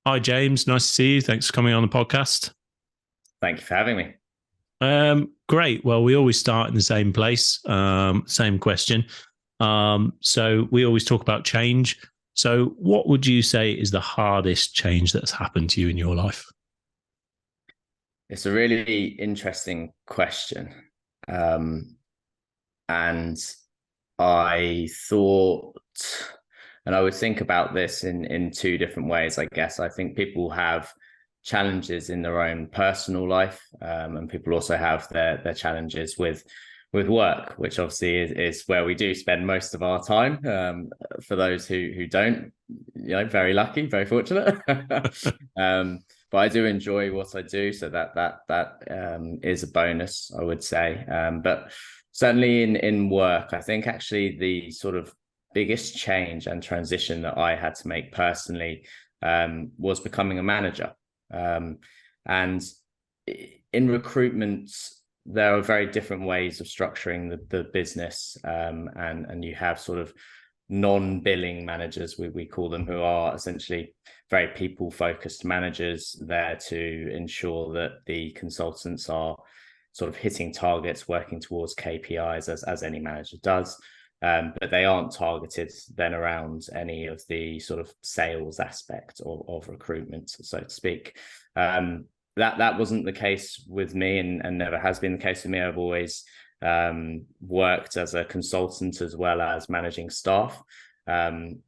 Hi, James. Nice to see you. Thanks for coming on the podcast. Thank you for having me. Great. Well, we always start in the same place. Same question. So we always talk about change. So, what would you say is the hardest change that's happened to you in your life? It's a really interesting question. Um, and I thought, and I would think about this in two different ways, I guess. I think people have challenges in their own personal life, and people also have their challenges with work, which obviously is where we do spend most of our time. For those who don't, very lucky, very fortunate. But I do enjoy what I do, so that is a bonus, I would say. But certainly in work, I think actually the sort of biggest change and transition that I had to make personally was becoming a manager. And in recruitment, there are very different ways of structuring the business, and you have sort of non-billing managers, we call them, who are essentially very people-focused managers there to ensure that the consultants are sort of hitting targets, working towards KPIs as any manager does. But they aren't targeted then around any of the sort of sales aspect of recruitment, so to speak. That wasn't the case with me, and never has been the case with me. I've always worked as a consultant as well as managing staff, and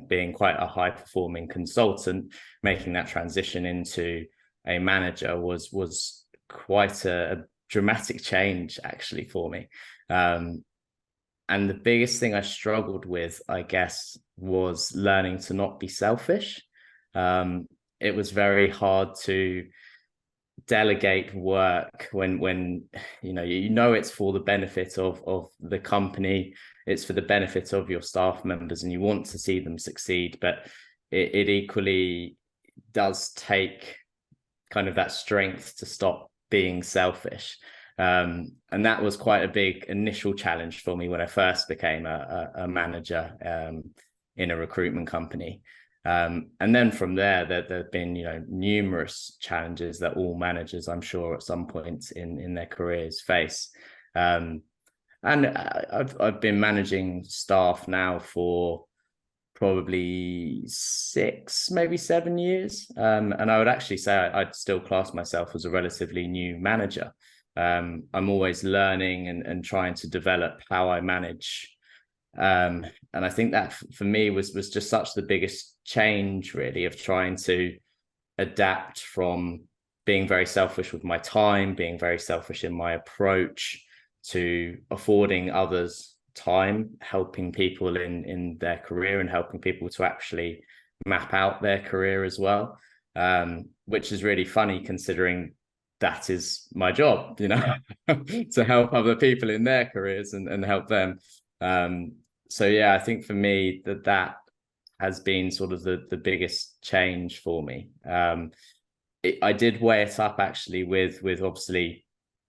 being quite a high performing consultant, making that transition into a manager was quite a dramatic change actually for me. And the biggest thing I struggled with, I guess, was learning to not be selfish. It was very hard to delegate work when it's for the benefit of the company, it's for the benefit of your staff members, and you want to see them succeed. But it equally does take kind of that strength to stop being selfish. And that was quite a big initial challenge for me when I first became a manager in a recruitment company. And then from there have been, numerous challenges that all managers, I'm sure, at some point in their careers face. And I've been managing staff now for probably 6, maybe 7 years. And I would actually say I'd still class myself as a relatively new manager. I'm always learning and trying to develop how I manage. And I think that for me was just such the biggest change, really, of trying to adapt from being very selfish with my time, being very selfish in my approach, to affording others time, helping people in their career, and helping people to actually map out their career as well, which is really funny considering that is my job, to help other people in their careers and help them. So yeah, I think for me that has been sort of the biggest change for me. I did weigh it up actually with obviously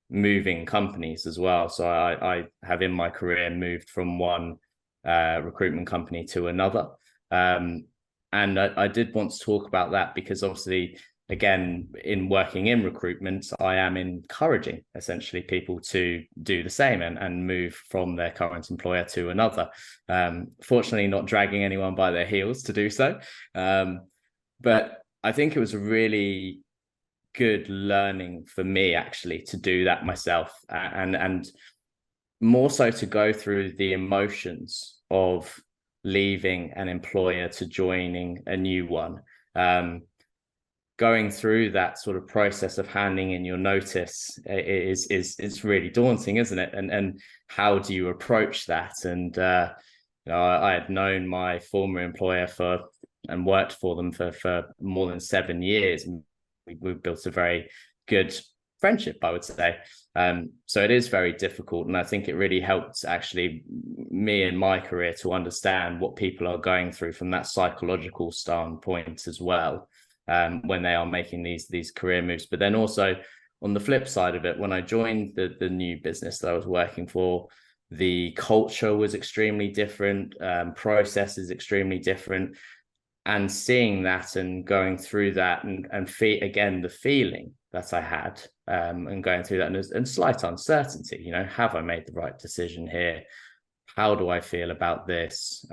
moving companies as well. So I have in my career moved from one recruitment company to another. And I did want to talk about that because obviously, again, in working in recruitment, I am encouraging essentially people to do the same and move from their current employer to another. Fortunately, not dragging anyone by their heels to do so. But I think it was a really good learning for me actually to do that myself, and more so to go through the emotions of leaving an employer to joining a new one. Going through that sort of process of handing in your notice is really daunting, isn't it? And how do you approach that? And I had known my former employer and worked for them for more than 7 years. And we built a very good friendship, I would say. So it is very difficult, and I think it really helped actually me in my career to understand what people are going through from that psychological standpoint as well, when they are making these career moves. But then also on the flip side of it, when I joined the new business that I was working for, the culture was extremely different, process is extremely different. and seeing that and going through that and again, the feeling that I had, and going through that and slight uncertainty, you know, have I made the right decision here? How do I feel about this?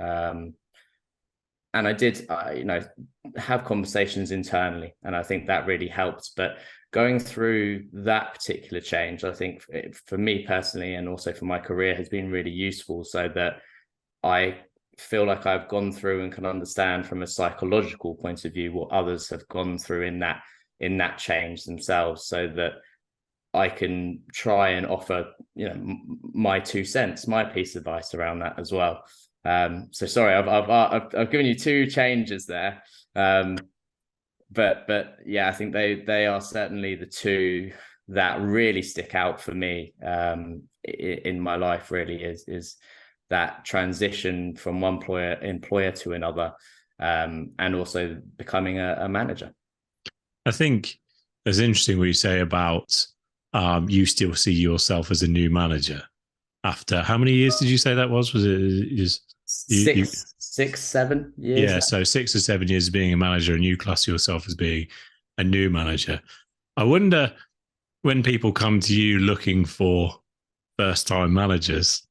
And I did, you know, have conversations internally, and I think that really helped. But going through that particular change, I think for me personally, and also for my career, has been really useful, so that I feel like I've gone through and can understand from a psychological point of view what others have gone through in that change themselves, so that I can try and offer, you know, my 2 cents, my piece of advice around that as well. So sorry, I've given you two changes there, but yeah, I think they are certainly the two that really stick out for me, in my life. Really is that transition from one employer to another, and also becoming a manager. I think it's interesting what you say about you still see yourself as a new manager after how many years did you say that was? Was it six, 7 years? Yeah, so 6 or 7 years of being a manager, and you class yourself as being a new manager. I wonder, when people come to you looking for first-time managers,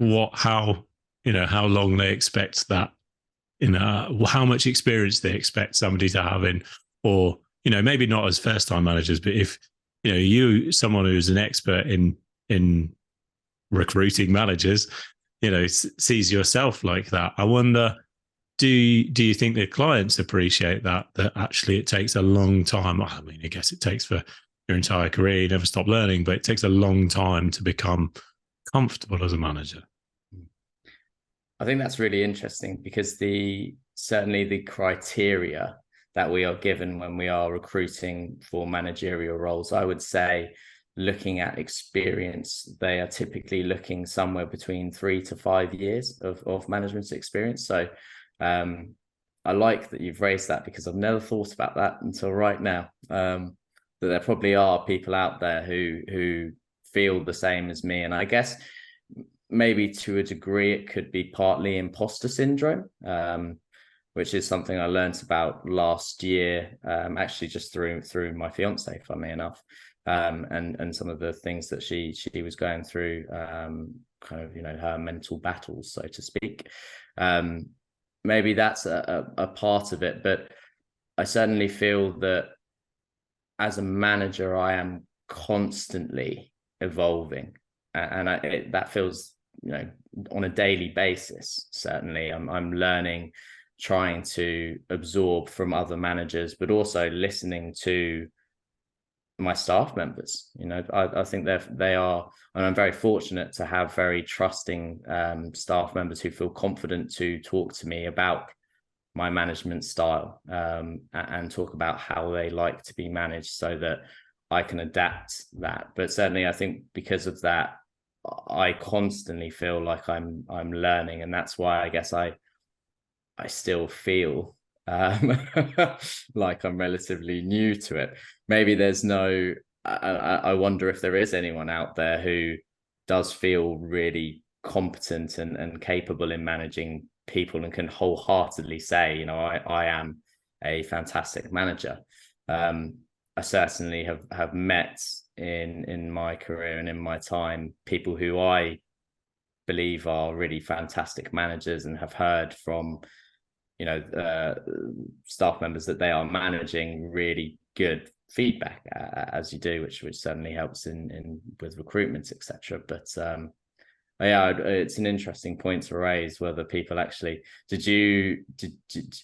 how long they expect that, how much experience they expect somebody to have in, or, you know, maybe not as first-time managers, but if, you know, someone who's an expert in recruiting managers, you know, sees yourself like that. I wonder, do you think the clients appreciate that actually it takes a long time? I mean, I guess it takes for your entire career, you never stop learning, but it takes a long time to become comfortable as a manager. I think that's really interesting, because certainly the criteria that we are given when we are recruiting for managerial roles, I would say, looking at experience, they are typically looking somewhere between 3 to 5 years of management experience. So I like that you've raised that, because I've never thought about that until right now, that there probably are people out there who feel the same as me. And I guess maybe to a degree it could be partly imposter syndrome, which is something I learned about last year, actually just through my fiance, funnily enough. And some of the things that she was going through, kind of, you know, her mental battles, so to speak. Maybe that's a part of it, but I certainly feel that as a manager, I am constantly evolving, and that feels, you know, on a daily basis. Certainly, I'm learning, trying to absorb from other managers, but also listening to my staff members. You know, I think they are, and I'm very fortunate to have very trusting staff members who feel confident to talk to me about my management style, and talk about how they like to be managed, so that I can adapt that. But certainly I think because of that, I constantly feel like I'm learning, and that's why I guess I still feel like I'm relatively new to it. Maybe there's I wonder if there is anyone out there who does feel really competent and capable in managing people, and can wholeheartedly say, you know, I am a fantastic manager. I certainly have met in my career and in my time people who I believe are really fantastic managers, and have heard from, you know, staff members that they are managing really good feedback, as you do, which certainly helps in with recruitment, etc. But yeah, it's an interesting point to raise, whether people actually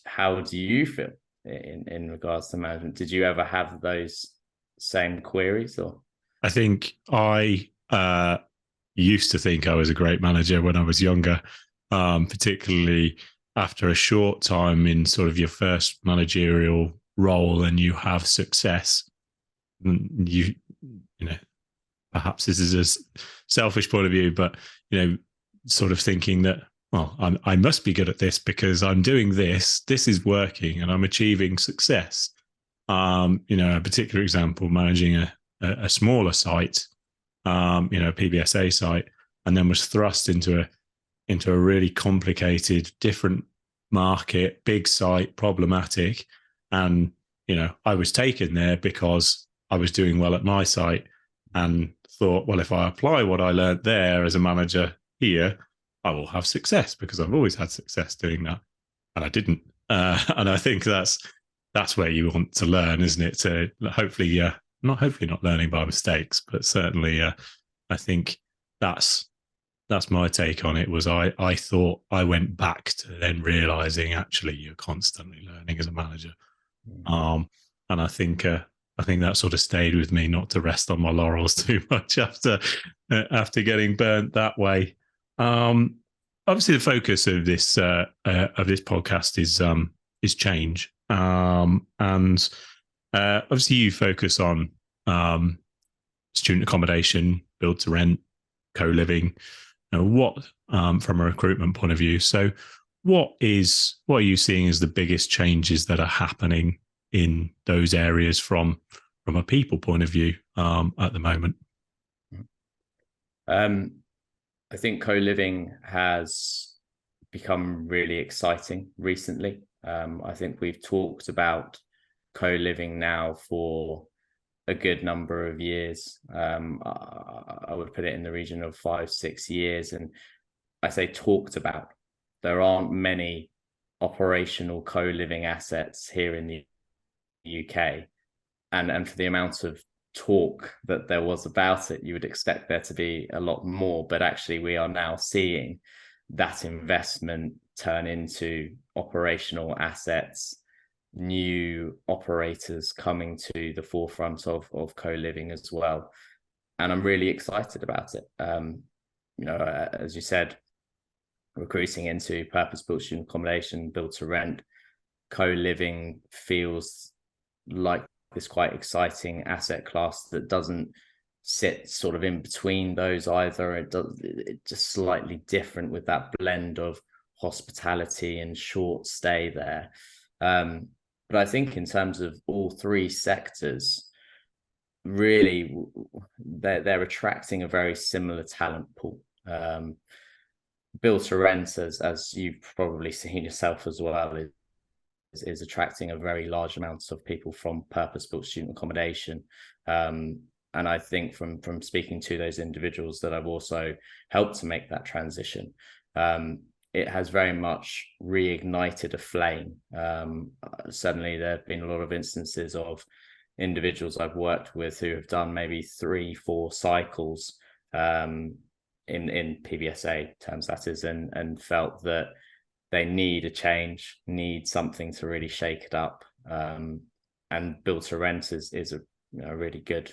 how do you feel in regards to management? Did you ever have those same queries? Or I think I used to think I was a great manager when I was younger, particularly after a short time in sort of your first managerial role, and you have success. You know, perhaps this is a selfish point of view, but, you know, sort of thinking that, well, I must be good at this because I'm doing this is working, and I'm achieving success. You know, a particular example, managing a smaller site, you know, a PBSA site, and then was thrust into a really complicated, different market, big site, problematic. And, I was taken there because I was doing well at my site and thought, well, if I apply what I learned there as a manager here, I will have success because I've always had success doing that. And I didn't. And I think that's where you want to learn, isn't it? To hopefully, not learning by mistakes, but certainly, I think that's my take on it. Was I thought I went back to then realizing actually you're constantly learning as a manager, and I think that sort of stayed with me, not to rest on my laurels too much after getting burnt that way. Obviously, the focus of this podcast is change, and obviously you focus on student accommodation, build to rent, co-living. What from a recruitment point of view? So, what are you seeing as the biggest changes that are happening in those areas from a people point of view at the moment? I think co-living has become really exciting recently. I think we've talked about co-living now for a good number of years. I would put it in the region of 5-6 years. And I say talked about. There aren't many operational co-living assets here in the UK. And for the amount of talk that there was about it, you would expect there to be a lot more. But actually, we are now seeing that investment turn into operational assets, new operators coming to the forefront of co-living as well. And I'm really excited about it. As you said, recruiting into purpose-built student accommodation, build to rent, co-living feels like this quite exciting asset class that doesn't sit sort of in between those either. It's just slightly different with that blend of hospitality and short stay there. But I think in terms of all three sectors, really, they're attracting a very similar talent pool. Build to rent, as you've probably seen yourself as well, is attracting a very large amount of people from purpose-built student accommodation. And I think from speaking to those individuals that I've also helped to make that transition, it has very much reignited a flame. Certainly, there have been a lot of instances of individuals I've worked with who have done maybe 3-4 cycles in PBSA terms, that is, and felt that they need a change, need something to really shake it up. And build to rent is a really good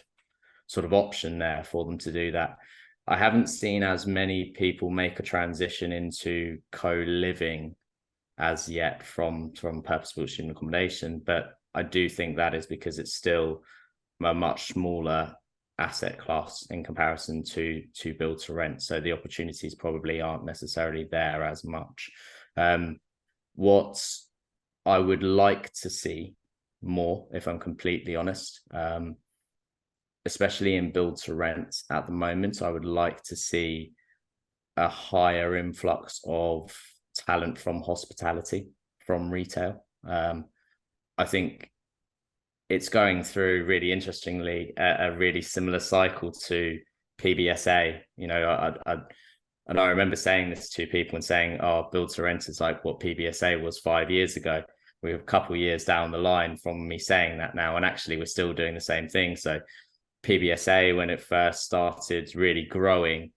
sort of option there for them to do that. I haven't seen as many people make a transition into co-living as yet from purpose-built student accommodation, but I do think that is because it's still a much smaller asset class in comparison to build to rent. So the opportunities probably aren't necessarily there as much. What I would like to see more, if I'm completely honest, especially in build to rent at the moment, I would like to see a higher influx of talent from hospitality, from retail. I think it's going through, really interestingly, a really similar cycle to PBSA. And I remember saying this to people and saying, build to rent is like what PBSA was 5 years ago. We're a couple of years down the line from me saying that now, and actually we're still doing the same thing. So PBSA, when it first started really growing,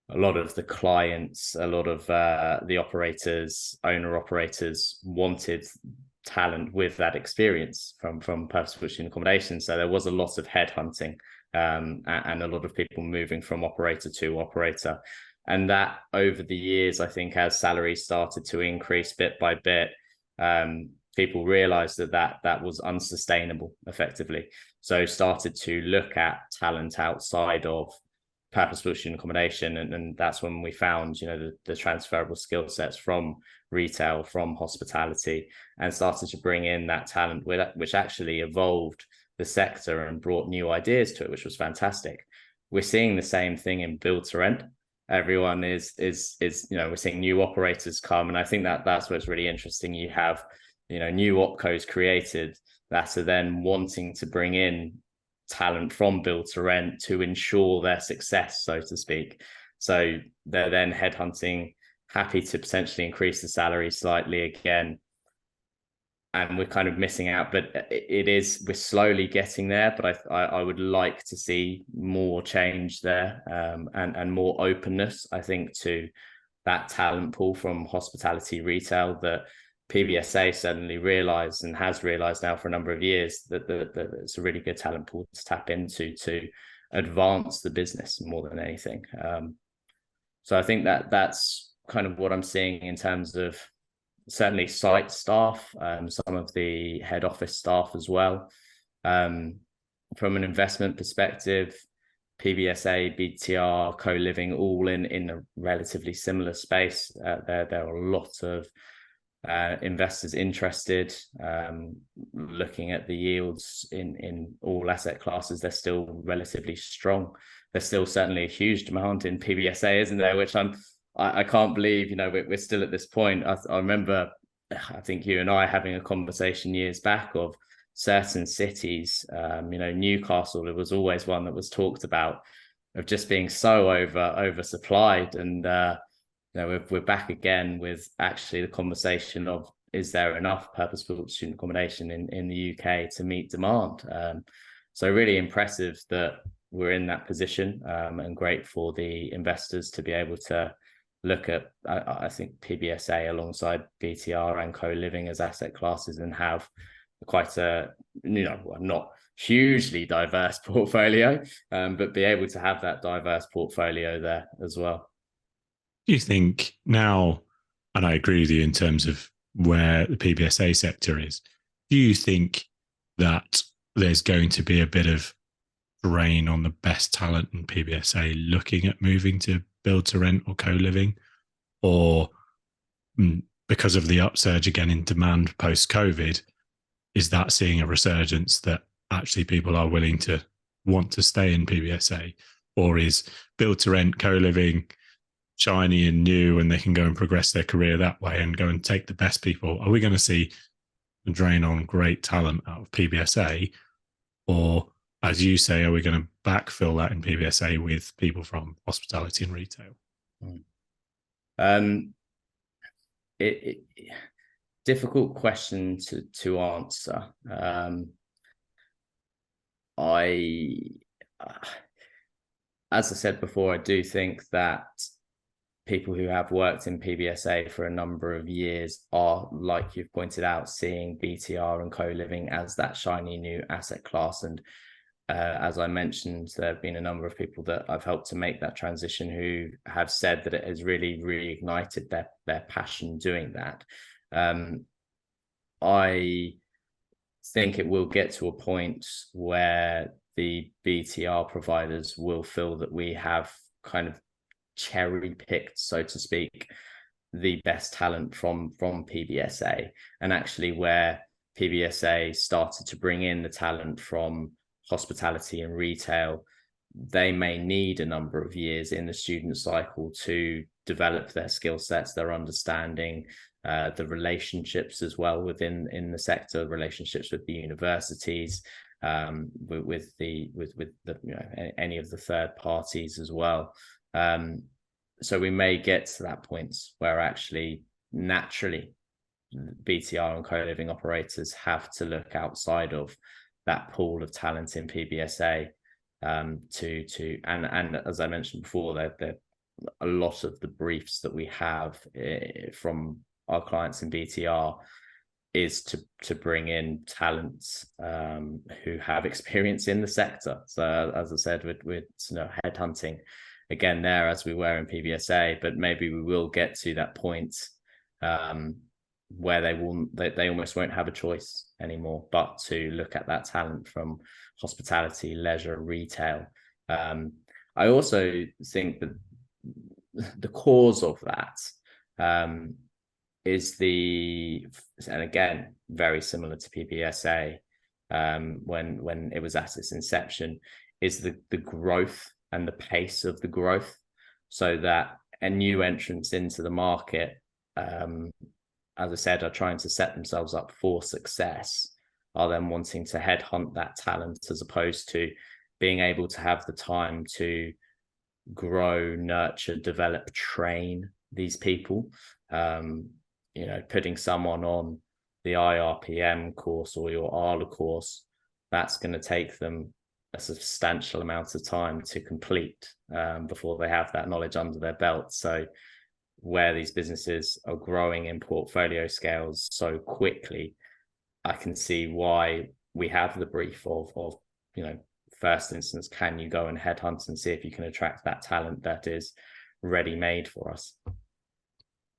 a lot of the clients, a lot of the operators, owner operators wanted talent with that experience from purpose-built student accommodation. So there was a lot of headhunting and a lot of people moving from operator to operator. And that over the years, I think as salaries started to increase bit by bit, people realized that was unsustainable effectively. So started to look at talent outside of purpose-built student accommodation. And that's when we found, the transferable skill sets from retail, from hospitality, and started to bring in that talent, which actually evolved the sector and brought new ideas to it, which was fantastic. We're seeing the same thing in build to rent. everyone is we're seeing new operators come, and I think that's what's really interesting. You have new opcos created that are then wanting to bring in talent from build to rent to ensure their success, so to speak. So they're then headhunting, happy to potentially increase the salary slightly again, and we're kind of missing out. But we're slowly getting there, but I would like to see more change there, and more openness, I think, to that talent pool from hospitality retail that PBSA certainly realized and has realized now for a number of years that it's a really good talent pool to tap into to advance the business more than anything. So I think that's kind of what I'm seeing in terms of certainly site staff, some of the head office staff as well. From an investment perspective, PBSA, BTR, Co-Living, all in a relatively similar space. There are a lot of investors interested, looking at the yields in all asset classes. They're still relatively strong. There's still certainly a huge demand in PBSA, isn't there? Which I can't believe, we're still at this point. I remember, I think you and I having a conversation years back of certain cities, Newcastle, there was always one that was talked about of just being so oversupplied. And, we're back again with actually the conversation of, is there enough purpose-built student accommodation in the UK to meet demand? So really impressive that we're in that position, and great for the investors to be able to look at, I think, PBSA alongside BTR and Co-Living as asset classes and have quite a, not hugely diverse portfolio, but be able to have that diverse portfolio there as well. Do you think now, and I agree with you in terms of where the PBSA sector is, do you think that there's going to be a bit of drain on the best talent in PBSA looking at moving to build to rent or co-living, or because of the upsurge again in demand post-COVID, is that seeing a resurgence that actually people are willing to want to stay in PBSA, or is build to rent, co-living shiny and new and they can go and progress their career that way and go and take the best people? Are we going to see a drain on great talent out of PBSA, or, as you say, are we going to backfill that in PBSA with people from hospitality and retail? Difficult question to answer. As I said before, I do think that people who have worked in PBSA for a number of years are, like you've pointed out, seeing BTR and co-living as that shiny new asset class. And as I mentioned, there have been a number of people that I've helped to make that transition who have said that it has really, really ignited their passion doing that. I think it will get to a point where the BTR providers will feel that we have kind of cherry picked, so to speak, the best talent from PBSA, and actually where PBSA started to bring in the talent from hospitality and retail, they may need a number of years in the student cycle to develop their skill sets, their understanding, the relationships as well within the sector, relationships with the universities, with the any of the third parties as well. So we may get to that point where actually naturally BTR and co-living operators have to look outside of that pool of talent in PBSA, and as I mentioned before, that a lot of the briefs that we have from our clients in BTR is to bring in talents who have experience in the sector. So as I said, with headhunting again there, as we were in PBSA, but maybe we will get to that point where they almost won't have a choice anymore but to look at that talent from hospitality, leisure, retail. I also think that the cause of that is and again, very similar to PBSA when it was at its inception, is the growth and the pace of the growth. so that a new entrants into the market, as I said, are trying to set themselves up for success, are then wanting to headhunt that talent, as opposed to being able to have the time to grow, nurture, develop, train these people. Putting someone on the IRPM course or your ALA course, that's going to take them a substantial amount of time to complete before they have that knowledge under their belt. So where these businesses are growing in portfolio scales so quickly, I can see why we have the brief of first instance, can you go and headhunt and see if you can attract that talent that is ready made for us?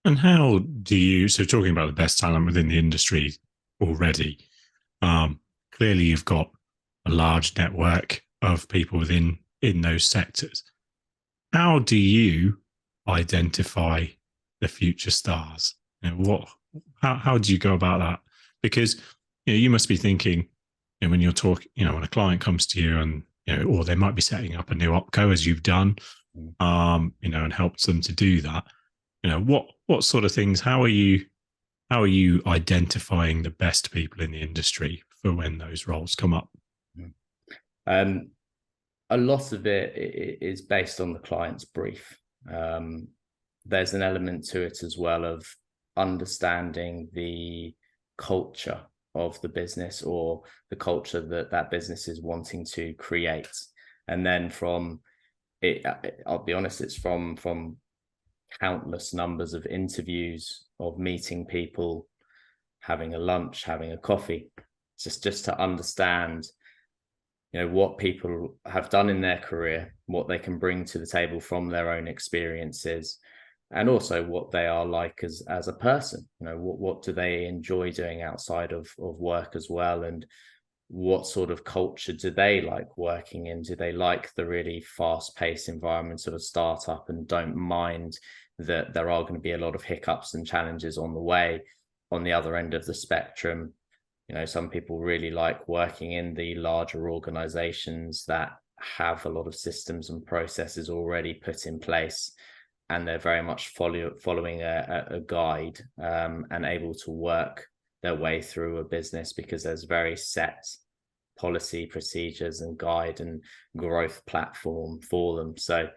And how do you, so talking about the best talent within the industry already, clearly you've got a large network of people in those sectors. How do you identify the future stars? How do you go about that? Because you must be thinking, when you're talking, when a client comes to you and or they might be setting up a new opco, as you've done, and helped them to do that. What sort of things? How are you identifying the best people in the industry for when those roles come up? A lot of it is based on the client's brief. There's an element to it as well of understanding the culture of the business, or the culture that business is wanting to create. And then from it, I'll be honest, it's from countless numbers of interviews, of meeting people, having a lunch, having a coffee, just to understand what people have done in their career, what they can bring to the table from their own experiences, and also what they are like as a person. What do they enjoy doing outside of work as well, and what sort of culture do they like working in? Do they like the really fast-paced environment of a startup and don't mind that there are going to be a lot of hiccups and challenges on the way? On the other end of the spectrum, some people really like working in the larger organizations that have a lot of systems and processes already put in place, and they're very much following a guide, and able to work their way through a business because there's very set policy, procedures, and guide and growth platform for them. So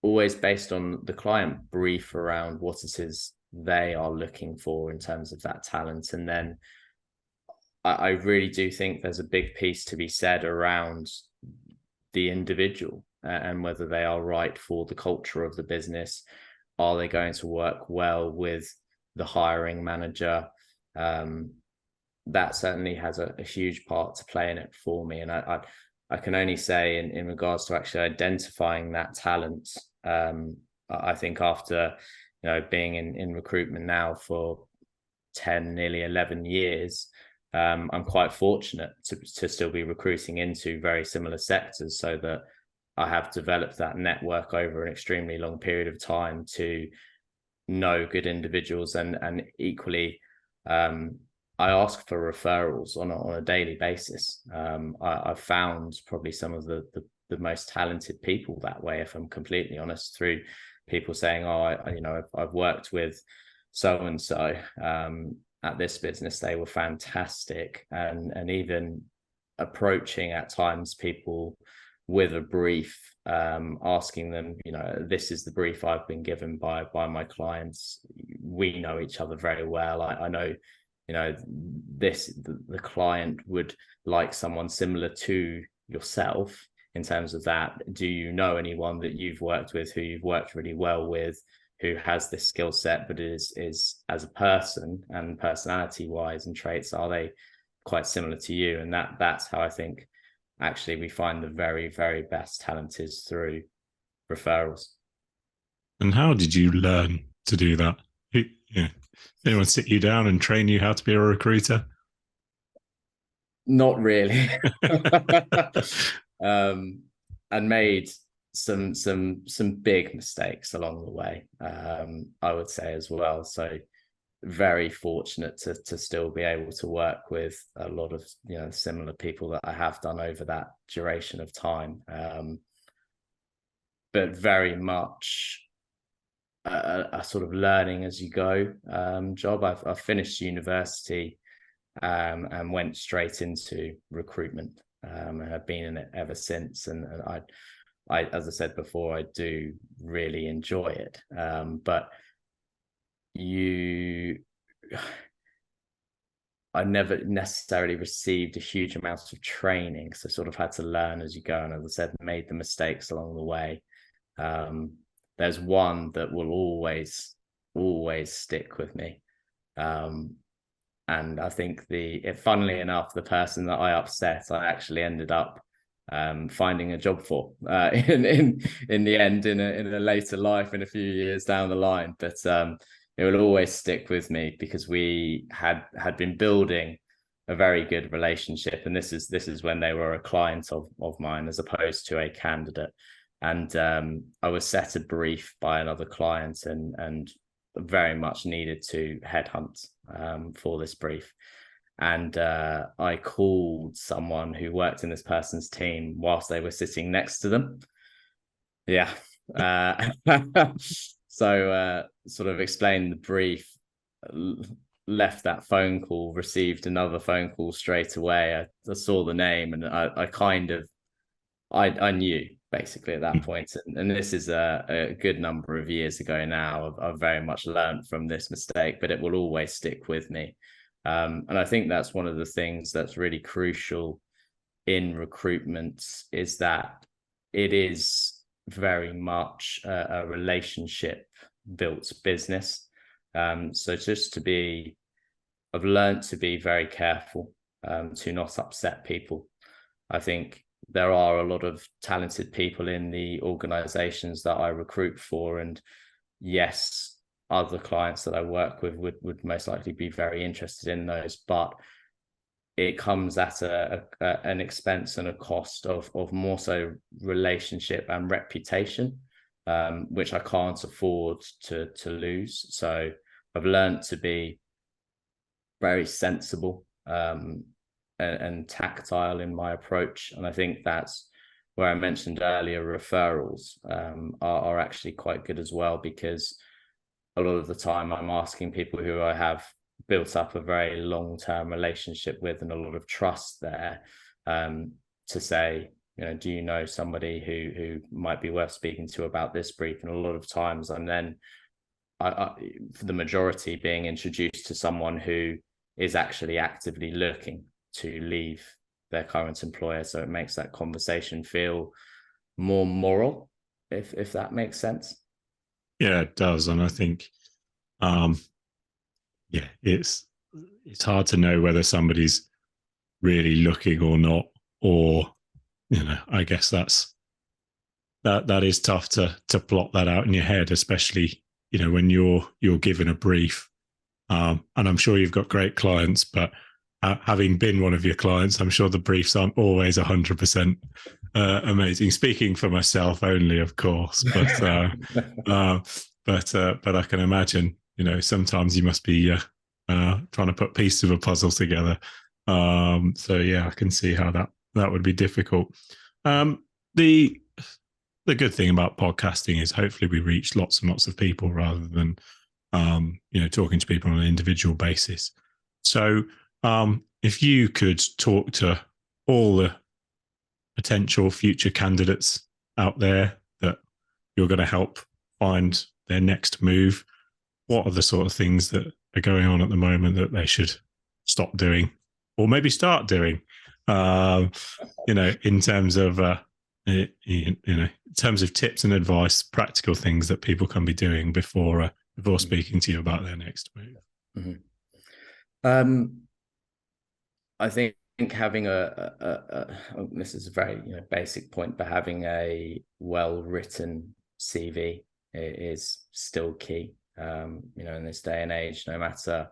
always based on the client brief around what it is they are looking for in terms of that talent. And then I really do think there's a big piece to be said around the individual, and whether they are right for the culture of the business. Are they going to work well with the hiring manager? That certainly has a huge part to play in it for me. And I can only say in regards to actually identifying that talent, I think after being in recruitment now for 10, nearly 11 years, I'm quite fortunate to still be recruiting into very similar sectors, so that I have developed that network over an extremely long period of time to know good individuals, and equally I ask for referrals on a daily basis. I've found probably some of the most talented people that way, if I'm completely honest, through people saying, I've worked with so and so at this business, they were fantastic, and even approaching at times people with a brief, asking them, this is the brief I've been given by my clients. We know each other very well. I know, the client would like someone similar to yourself in terms of that. Do you know anyone that you've worked with, who you've worked really well with, who has this skill set, but is as a person and personality wise and traits, are they quite similar to you? And that's how I think actually we find the very, very best talent is through referrals. And how did you learn to do that? Anyone sit you down and train you how to be a recruiter? Not really. And made some big mistakes along the way, I would say as well. So very fortunate to still be able to work with a lot of similar people that I have done over that duration of time. but very much a sort of learning as you go job. I've finished university and went straight into recruitment, and I've been in it ever since. And I, as I said before, I do really enjoy it. But I never necessarily received a huge amount of training, so sort of had to learn as you go. And as I said, made the mistakes along the way. There's one that will always stick with me. And I think funnily enough, the person that I upset, I actually ended up finding a job for in the end, in a later life, in a few years down the line. But it will always stick with me because we had been building a very good relationship, and this is when they were a client of mine as opposed to a candidate. And I was set a brief by another client, and very much needed to headhunt for this brief. And I called someone who worked in this person's team whilst they were sitting next to them. Yeah. So sort of explained the brief, left that phone call, received another phone call straight away. I saw the name, and I knew basically at that point. And this is a good number of years ago now. I've very much learned from this mistake, but it will always stick with me. And I think that's one of the things that's really crucial in recruitment, is that it is very much a relationship built business. So I've learned to be very careful to not upset people. I think there are a lot of talented people in the organizations that I recruit for, and yes, other clients that I work with would most likely be very interested in those, but it comes at an expense and a cost of more so relationship and reputation, which I can't afford to lose. So I've learned to be very sensible and tactile in my approach. And I think that's where I mentioned earlier, referrals are actually quite good as well, because a lot of the time I'm asking people who I have built up a very long-term relationship with and a lot of trust there, to say, do you know somebody who might be worth speaking to about this brief? And a lot of times I'm then, for the majority, being introduced to someone who is actually actively looking to leave their current employer. So it makes that conversation feel more moral, if that makes sense. Yeah, it does. And I think, it's hard to know whether somebody's really looking or not, or, I guess that is tough to plot that out in your head, especially, when you're given a brief. And I'm sure you've got great clients, but having been one of your clients, I'm sure the briefs aren't always 100% amazing. Speaking for myself only, of course, but I can imagine, sometimes you must be trying to put pieces of a puzzle together. So yeah, I can see how that would be difficult. The good thing about podcasting is hopefully we reach lots and lots of people rather than talking to people on an individual basis. So if you could talk to all the potential future candidates out there that you're going to help find their next move, what are the sort of things that are going on at the moment that they should stop doing or maybe start doing, in terms of, in terms of tips and advice, practical things that people can be doing before speaking to you about their next move? Mm-hmm. I think having this is a very basic point, but having a well-written CV is still key. In this day and age, no matter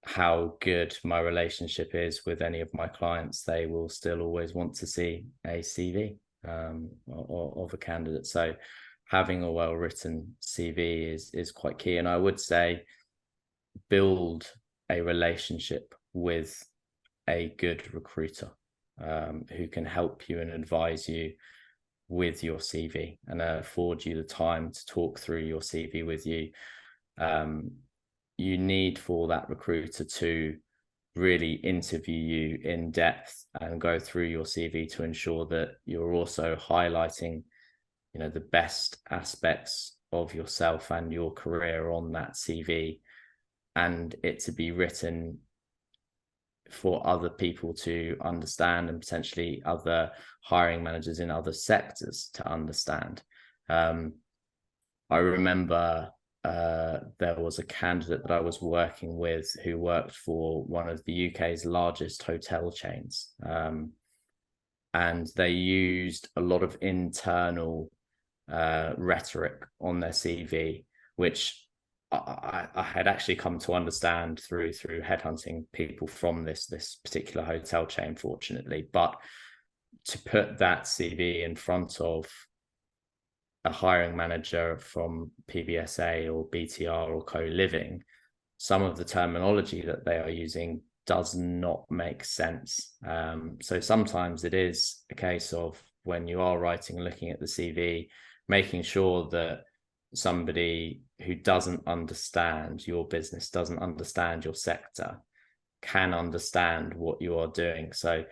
how good my relationship is with any of my clients, they will still always want to see a CV of a candidate. So having a well-written CV is quite key. And I would say build a relationship with a good recruiter who can help you and advise you with your CV and afford you the time to talk through your CV with you. You need for that recruiter to really interview you in depth and go through your CV to ensure that you're also highlighting, the best aspects of yourself and your career on that CV, and it to be written for other people to understand, and potentially other hiring managers in other sectors to understand. I remember there was a candidate that I was working with who worked for one of the UK's largest hotel chains. And they used a lot of internal rhetoric on their CV, which I had actually come to understand through headhunting people from this particular hotel chain, fortunately. But to put that CV in front of a hiring manager from PBSA or BTR or Co-Living, some of the terminology that they are using does not make sense. So sometimes it is a case of, when you are writing and looking at the CV, making sure that somebody who doesn't understand your business, doesn't understand your sector, can understand what you are doing. So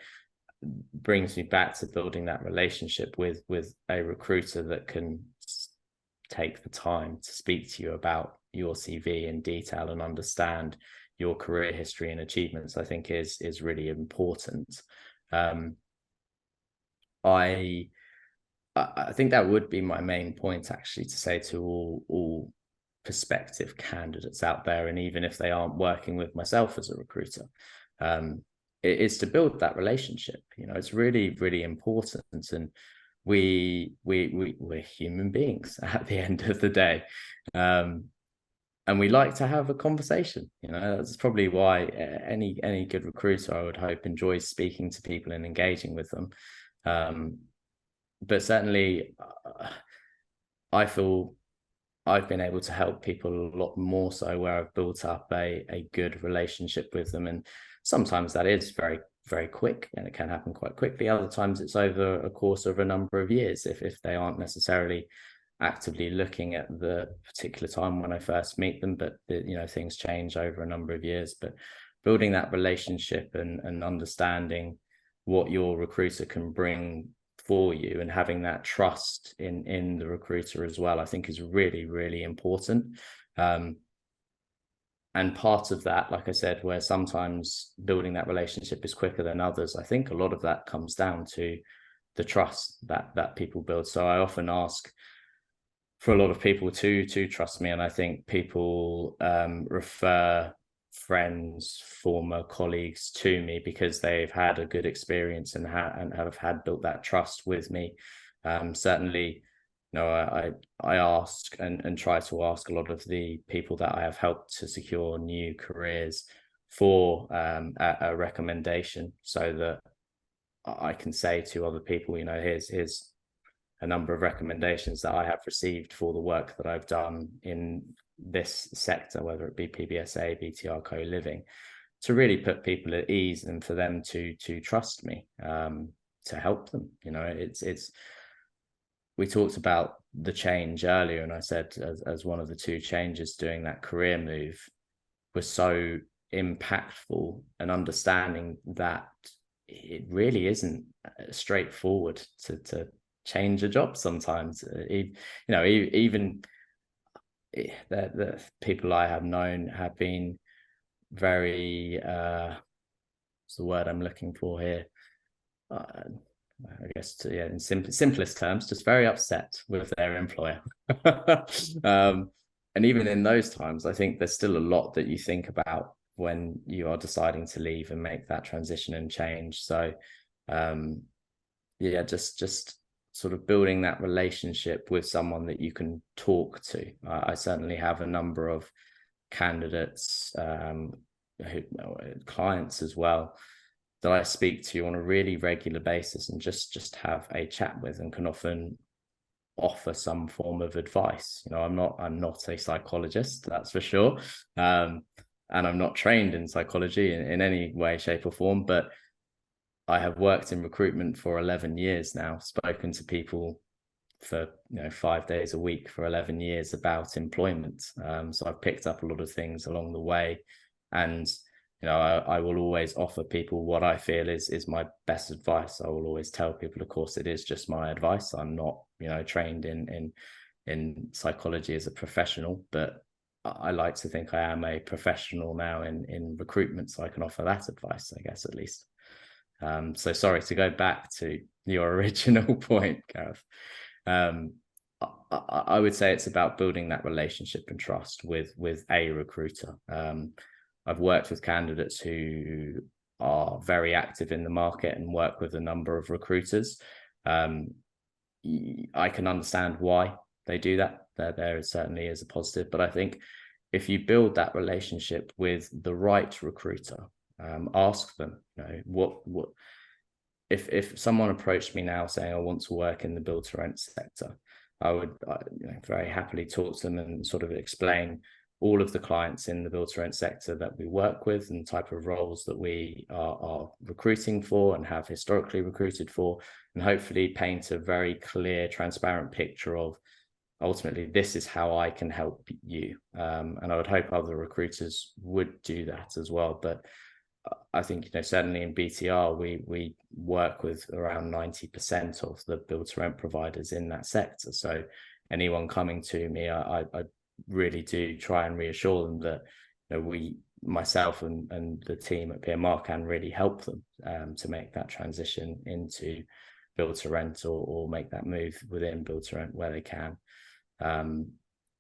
brings me back to building that relationship with a recruiter that can take the time to speak to you about your CV in detail and understand your career history and achievements, I think is really important. I think that would be my main point, actually, to say to all prospective candidates out there, and even if they aren't working with myself as a recruiter, it is to build that relationship. It's really, really important. And we're human beings at the end of the day, and we like to have a conversation. That's probably why any good recruiter, I would hope, enjoys speaking to people and engaging with them. But certainly, I feel I've been able to help people a lot more so where I've built up a good relationship with them. And sometimes that is very, very quick, and it can happen quite quickly. Other times it's over a course of a number of years, if they aren't necessarily actively looking at the particular time when I first meet them. But things change over a number of years. But building that relationship and understanding what your recruiter can bring for you, and having that trust in the recruiter as well, I think is really, really important. And part of that, like I said, where sometimes building that relationship is quicker than others, I think a lot of that comes down to the trust that people build. So I often ask for a lot of people to trust me, and I think people refer friends, former colleagues to me because they've had a good experience and have had built that trust with me. Certainly, I ask and try to ask a lot of the people that I have helped to secure new careers for a recommendation, so that I can say to other people, here's a number of recommendations that I have received for the work that I've done in this sector, whether it be PBSA, BTR, Co-Living, to really put people at ease and for them to trust me, to help them. We talked about the change earlier, and I said as one of the two changes doing that career move was so impactful, and understanding that it really isn't straightforward to change a job sometimes. Even the people I have known have been very what's the word I'm looking for here? I guess in simplest terms, just very upset with their employer. And even in those times, I think there's still a lot that you think about when you are deciding to leave and make that transition and change. So just sort of building that relationship with someone that you can talk to. I certainly have a number of candidates, clients as well, that I speak to on a really regular basis and just have a chat with, and can often offer some form of advice. I'm not a psychologist, that's for sure, and I'm not trained in psychology in any way, shape or form, but I have worked in recruitment for 11 years now, spoken to people for 5 days a week for 11 years about employment. So I've picked up a lot of things along the way, and I will always offer people what I feel is my best advice. I will always tell people, of course, it is just my advice. I'm not trained in psychology as a professional, but I like to think I am a professional now in recruitment, so I can offer that advice, I guess, at least. So sorry, to go back to your original point, Gareth. I would say it's about building that relationship and trust with a recruiter. I've worked with candidates who are very active in the market and work with a number of recruiters. I can understand why they do that. There certainly is a positive, but I think if you build that relationship with the right recruiter, ask them, what if someone approached me now saying I want to work in the build to rent sector, I would very happily talk to them and sort of explain all of the clients in the build to rent sector that we work with and the type of roles that we are recruiting for and have historically recruited for, and hopefully paint a very clear, transparent picture of ultimately this is how I can help you. And I would hope other recruiters would do that as well. But I think, certainly in BTR, we work with around 90% of the build to rent providers in that sector. So anyone coming to me, I really do try and reassure them that myself and the team at PMR can really help them to make that transition into build to rent or make that move within build to rent where they can. And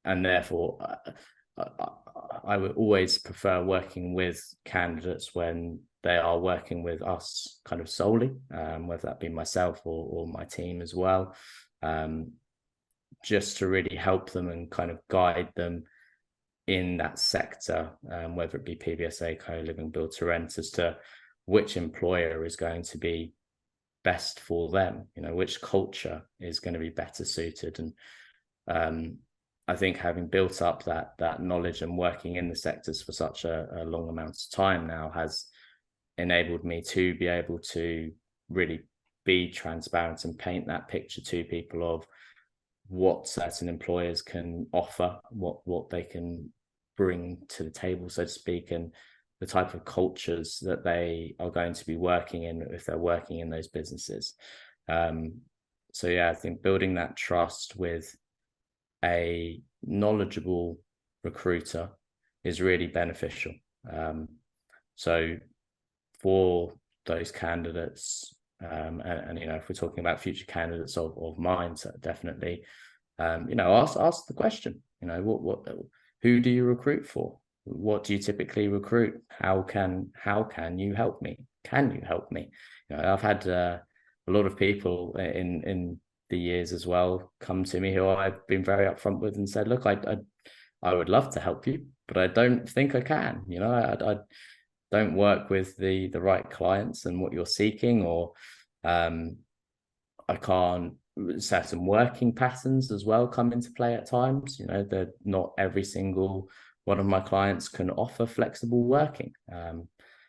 therefore, I would always prefer working with candidates when they are working with us kind of solely, whether that be myself or my team as well, just to really help them and kind of guide them in that sector, whether it be PBSA, co-living, build to rent, as to which employer is going to be best for them, which culture is going to be better suited. And I think having built up that knowledge and working in the sectors for such a long amount of time now has enabled me to be able to really be transparent and paint that picture to people of what certain employers can offer, what they can bring to the table, so to speak, and the type of cultures that they are going to be working in if they're working in those businesses. So yeah, I think building that trust with a knowledgeable recruiter is really beneficial. So for those candidates, and if we're talking about future candidates of mine, so definitely, ask the question. Who do you recruit for? What do you typically recruit? How can you help me? Can you help me? I've had a lot of people in the years as well come to me who I've been very upfront with and said, look, I would love to help you, but I don't think I can. I don't work with the right clients and what you're seeking, or I can't. Certain working patterns as well come into play at times. That not every single one of my clients can offer flexible working.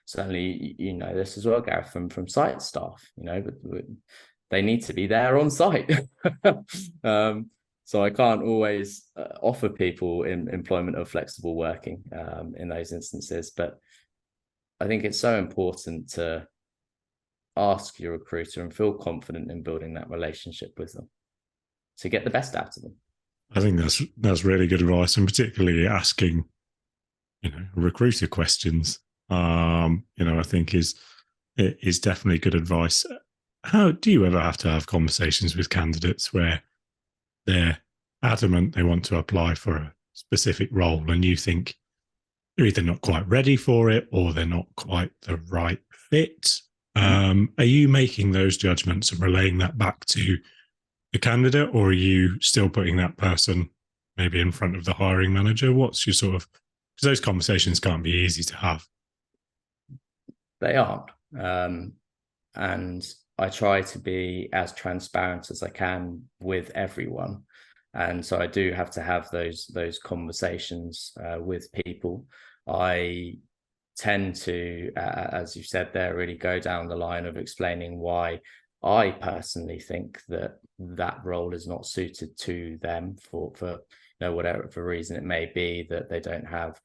Certainly, this as well, Gareth, from site staff. But they need to be there on site. So I can't always offer people employment of flexible working in those instances. But I think it's so important to ask your recruiter and feel confident in building that relationship with them to get the best out of them. I think that's really good advice, and particularly asking, recruiter questions. I think is definitely good advice. How do you ever have to have conversations with candidates where they're adamant they want to apply for a specific role, and you think they're either not quite ready for it or they're not quite the right fit? Are you making those judgments and relaying that back to the candidate, or are you still putting that person maybe in front of the hiring manager? What's your sort of, because those conversations can't be easy to have. They aren't. And I try to be as transparent as I can with everyone. And so I do have to have those conversations with people. I tend to, as you said there, really go down the line of explaining why I personally think that that role is not suited to them for whatever reason it may be, that they don't have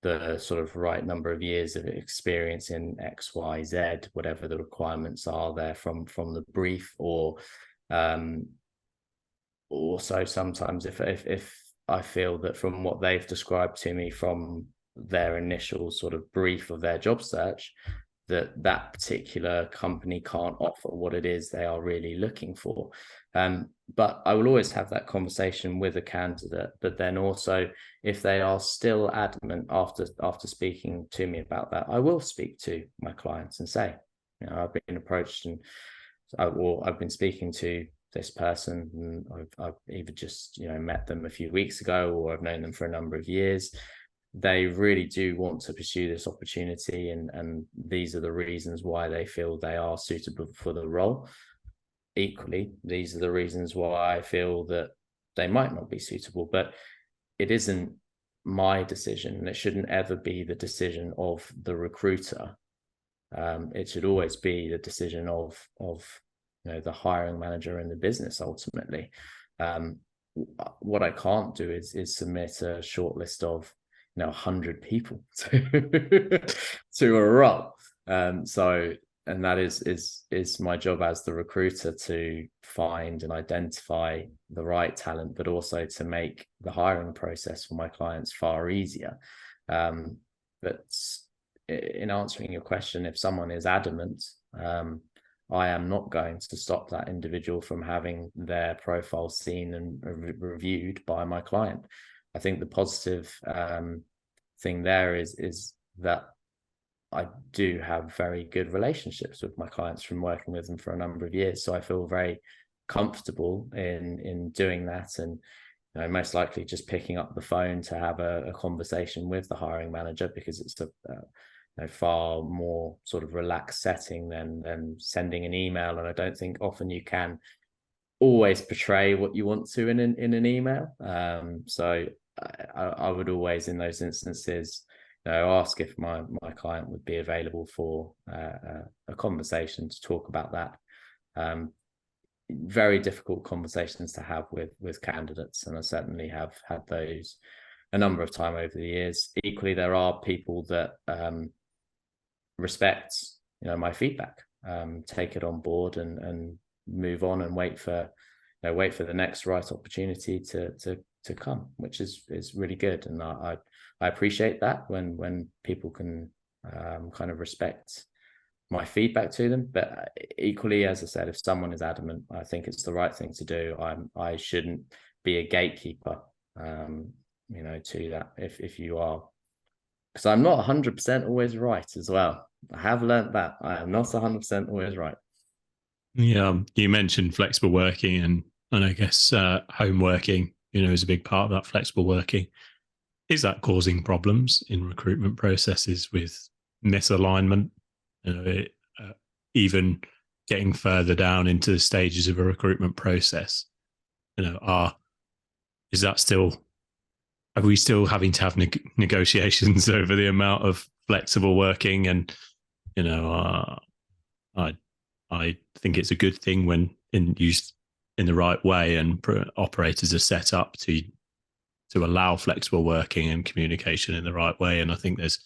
the sort of right number of years of experience in X, Y, Z, whatever the requirements are there from the brief, or also sometimes if I feel that from what they've described to me from their initial sort of brief of their job search, that particular company can't offer what it is they are really looking for. But I will always have that conversation with a candidate. But then also, if they are still adamant after speaking to me about that, I will speak to my clients and say, I've been approached and I've been speaking to this person, and I've either just met them a few weeks ago, or I've known them for a number of years. They really do want to pursue this opportunity, and these are the reasons why they feel they are suitable for the role. Equally, these are the reasons why I feel that they might not be suitable, but it isn't my decision, and it shouldn't ever be the decision of the recruiter. It should always be the decision of the hiring manager and the business ultimately. What I can't do is submit a short list of 100 people to a role. And that is my job as the recruiter, to find and identify the right talent, but also to make the hiring process for my clients far easier. But in answering your question, if someone is adamant, I am not going to stop that individual from having their profile seen and reviewed by my client. I think the positive thing there is that I do have very good relationships with my clients from working with them for a number of years. So I feel very comfortable in doing that, and most likely just picking up the phone to have a conversation with the hiring manager, because it's a far more sort of relaxed setting than sending an email. And I don't think often you can always portray what you want to in an email. So I would always, in those instances, ask if my client would be available for a conversation to talk about that. Very difficult conversations to have with candidates, and I certainly have had those a number of times over the years. Equally, there are people that respect my feedback, take it on board, and move on and wait for the next right opportunity to come, which is really good. And I appreciate that when people can kind of respect my feedback to them. But equally, as I said, if someone is adamant, I think it's the right thing to do. I shouldn't be a gatekeeper to that, if you are, because I'm not 100% always right as well. I have learned that I am not 100% always right. Yeah, you mentioned flexible working, and I guess home working, is a big part of that flexible working. Is that causing problems in recruitment processes with misalignment? Even getting further down into the stages of a recruitment process, is that still? Are we still having to have negotiations over the amount of flexible working? And I think it's a good thing when used in the right way, and operators are set up to allow flexible working and communication in the right way. And I think there's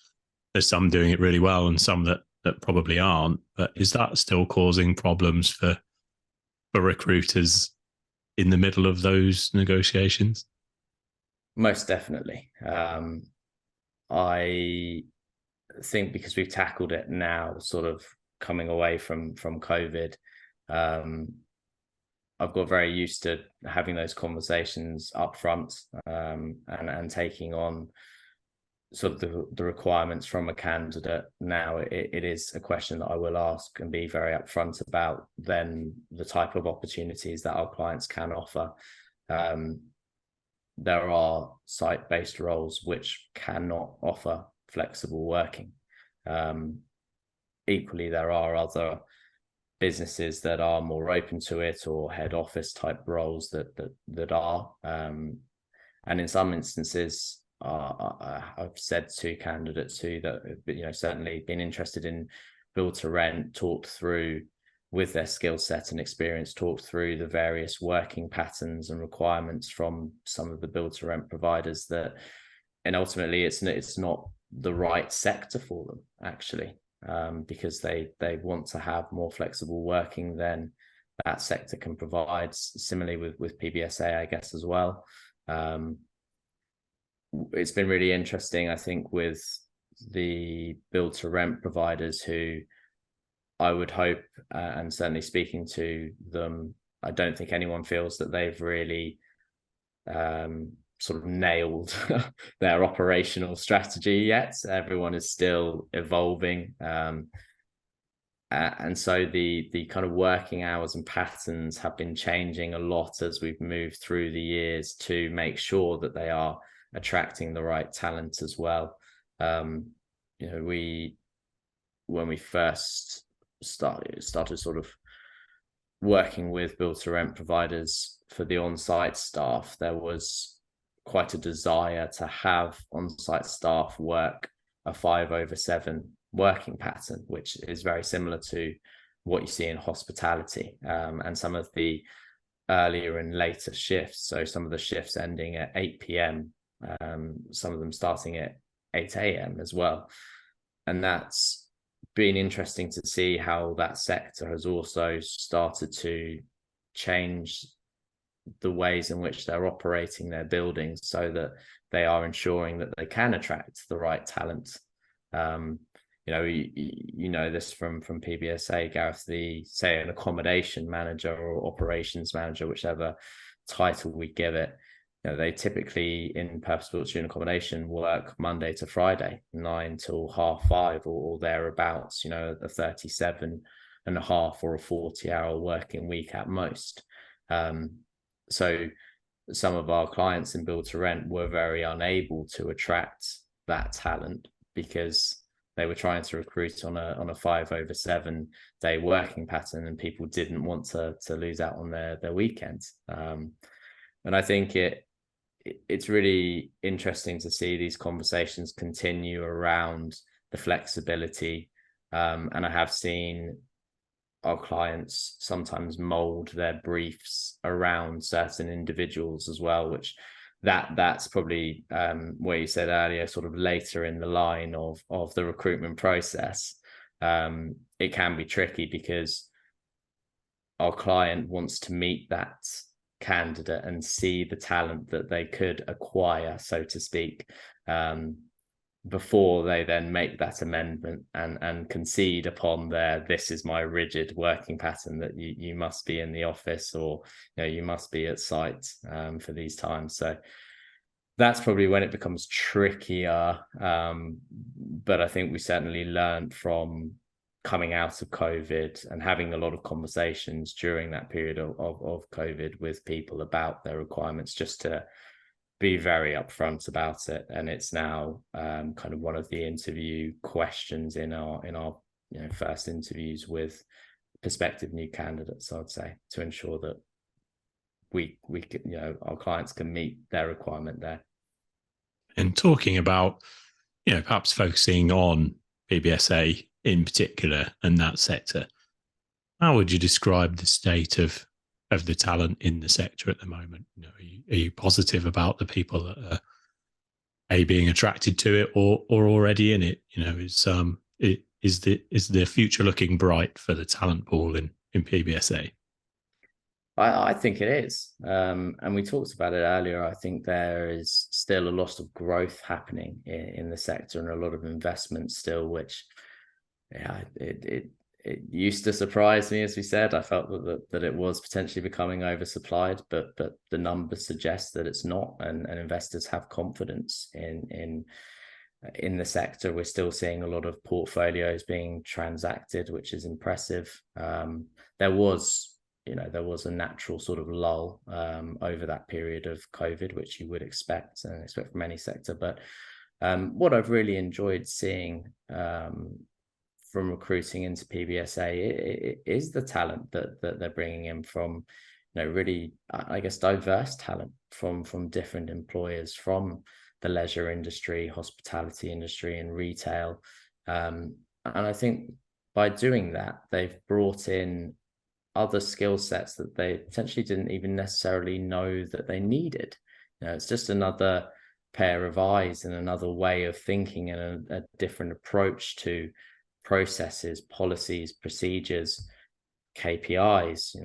some doing it really well, and some that probably aren't. But is that still causing problems for recruiters in the middle of those negotiations? Most definitely. I think because we've tackled it now, sort of coming away from COVID, I've got very used to having those conversations up front, and taking on sort of the requirements from a candidate. Now it is a question that I will ask and be very upfront about then the type of opportunities that our clients can offer. There are site-based roles which cannot offer flexible working. Equally, there are other businesses that are more open to it, or head office type roles that are. And in some instances, I've said to candidates who that certainly been interested in build to rent, talked through with their skill set and experience, talked through the various working patterns and requirements from some of the build to rent providers, and ultimately it's not the right sector for them actually, because they want to have more flexible working than that sector can provide. Similarly with PBSA, I guess, as well. It's been really interesting, I think, with the build to rent providers who I would hope, and certainly speaking to them, I don't think anyone feels that they've really sort of nailed their operational strategy yet. Everyone is still evolving. And so the kind of working hours and patterns have been changing a lot as we've moved through the years to make sure that they are attracting the right talent as well. When we first started sort of working with build to rent providers for the on-site staff, there was quite a desire to have on-site staff work a 5/7 working pattern, which is very similar to what you see in hospitality, and some of the earlier and later shifts. So some of the shifts ending at 8 p.m, some of them starting at 8 a.m. as well. And that's been interesting to see how that sector has also started to change the ways in which they're operating their buildings so that they are ensuring that they can attract the right talent. You know this from PBSA, Gareth, say an accommodation manager or operations manager, whichever title we give it, they typically in purpose-built student accommodation work Monday to Friday, 9 till 5:30 or thereabouts, a 37.5 or a 40-hour working week at most. So some of our clients in build to rent were very unable to attract that talent because they were trying to recruit on a 5/7 day working pattern, and people didn't want to lose out on their weekends. And I think it's really interesting to see these conversations continue around the flexibility. And I have seen our clients sometimes mold their briefs around certain individuals as well, which that's probably where you said earlier, sort of later in the line of the recruitment process. It can be tricky because our client wants to meet that candidate and see the talent that they could acquire, so to speak, before they then make that amendment and concede upon this is my rigid working pattern that you must be in the office, or you must be at site for these times. So that's probably when it becomes trickier, but I think we certainly learned from coming out of COVID and having a lot of conversations during that period of COVID with people about their requirements, just to be very upfront about it. And it's now kind of one of the interview questions in our first interviews with prospective new candidates, I'd say, to ensure that we our clients can meet their requirement there. And talking about perhaps focusing on PBSA in particular and that sector, how would you describe the state of the talent in the sector at the moment? Are you positive about the people that are being attracted to it or already in it? Is the future looking bright for the talent pool in PBSA? I think it is, and we talked about it earlier. I think there is still a lot of growth happening in the sector and a lot of investment still, which it used to surprise me. As we said, I felt that it was potentially becoming oversupplied, but the numbers suggest that it's not, and investors have confidence in the sector. We're still seeing a lot of portfolios being transacted, which is impressive. There was a natural sort of lull over that period of COVID, which you would expect from any sector. But what I've really enjoyed seeing from recruiting into PBSA is the talent that they're bringing in from, really, I guess, diverse talent from different employers, from the leisure industry, hospitality industry, and retail. And I think by doing that, they've brought in other skill sets that they potentially didn't even necessarily know that they needed. It's just another pair of eyes and another way of thinking, and a different approach to processes, policies, procedures, KPIs,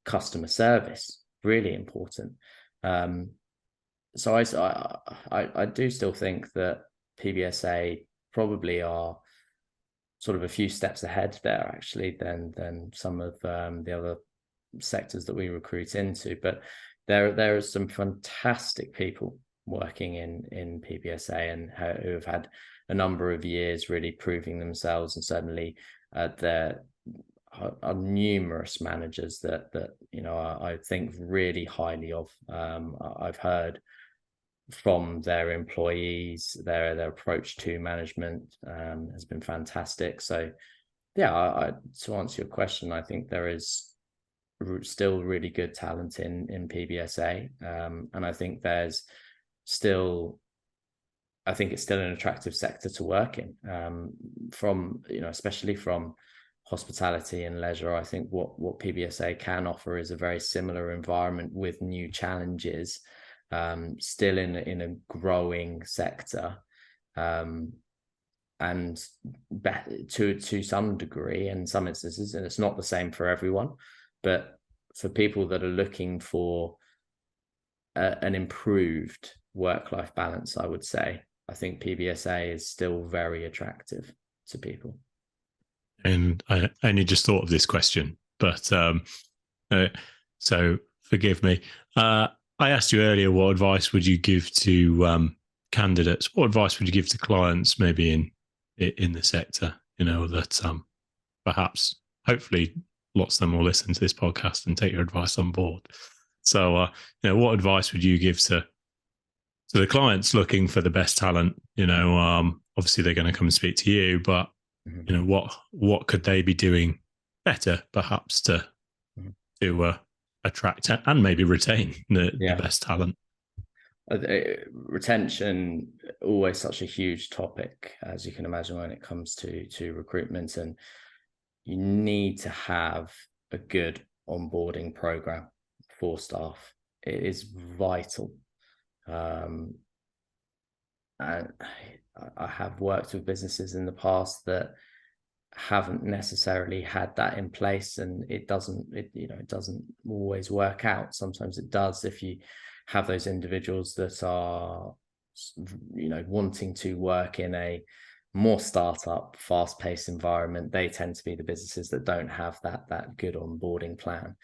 customer service, really important. So I do still think that PBSA probably are sort of a few steps ahead there, actually, than some of the other sectors that we recruit into. But there are some fantastic people working in PBSA and who have had a number of years really proving themselves, and certainly there are numerous managers that I think really highly of. I've heard from their employees, their approach to management has been fantastic. So yeah, to answer your question, I think there is still really good talent in PBSA, and I think it's still an attractive sector to work in, from especially from hospitality and leisure. I think what PBSA can offer is a very similar environment with new challenges, still in a growing sector, and to some degree, in some instances, and it's not the same for everyone, but for people that are looking for an improved work-life balance, I would say, I think PBSA is still very attractive to people. And I only just thought of this question, but so forgive me. I asked you earlier, what advice would you give to candidates? What advice would you give to clients, maybe in the sector? That perhaps, hopefully, lots of them will listen to this podcast and take your advice on board. So, what advice would you give to the clients looking for the best talent? Obviously they're going to come and speak to you, but what could they be doing better, perhaps, to attract and maybe retain the best talent? Retention, always such a huge topic, as you can imagine, when it comes to recruitment, and you need to have a good onboarding program for staff. It is vital. And I have worked with businesses in the past that haven't necessarily had that in place, and it doesn't always work out. Sometimes it does. If you have those individuals that are wanting to work in a more startup, fast-paced environment, they tend to be the businesses that don't have that good onboarding plan.